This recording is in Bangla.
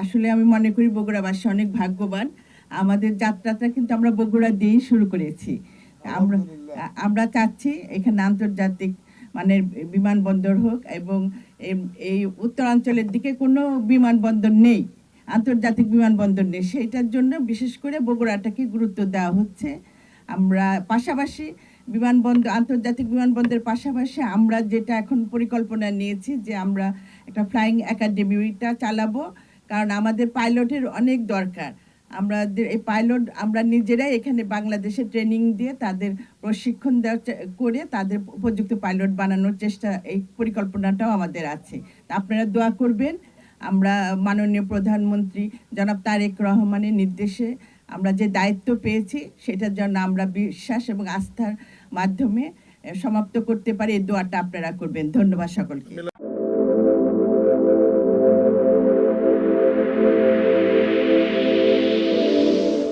আসলে আমি মনে করি বগুড়াবাসী অনেক ভাগ্যবান। আমাদের যাত্রাটা কিন্তু আমরা বগুড়া দিয়েই শুরু করেছি। আমরা আমরা চাচ্ছি এখানে আন্তর্জাতিক মানের বিমানবন্দর হোক এবং এই উত্তরাঞ্চলের দিকে কোনো বিমানবন্দর নেই, আন্তর্জাতিক বিমানবন্দর নেই। সেইটার জন্য বিশেষ করে বগুড়াটাকে গুরুত্ব দেওয়া হচ্ছে। আমরা পাশাপাশি আন্তর্জাতিক বিমানবন্দরের পাশাপাশি আমরা যেটা এখন পরিকল্পনা নিয়েছি যে আমরা একটা ফ্লাইং একাডেমিটা চালাবো, কারণ আমাদের পাইলটের অনেক দরকার। এই পাইলট আমরা নিজেরাই এখানে বাংলাদেশে ট্রেনিং দিয়ে তাদের প্রশিক্ষণ করে তাদের উপযুক্ত পাইলট বানানোর চেষ্টা, এই পরিকল্পনাটাও আমাদের আছে। আপনারা দোয়া করবেন। আমরা মাননীয় প্রধানমন্ত্রী জনাব তারেক রহমানের নির্দেশে আমরা যে দায়িত্ব পেয়েছি সেটার জন্য আমরা বিশ্বাস এবং আস্থার মাধ্যমে সমাপ্ত করতে পারি। এই দোয়াটা আপনারা করবেন। ধন্যবাদ সকলকে।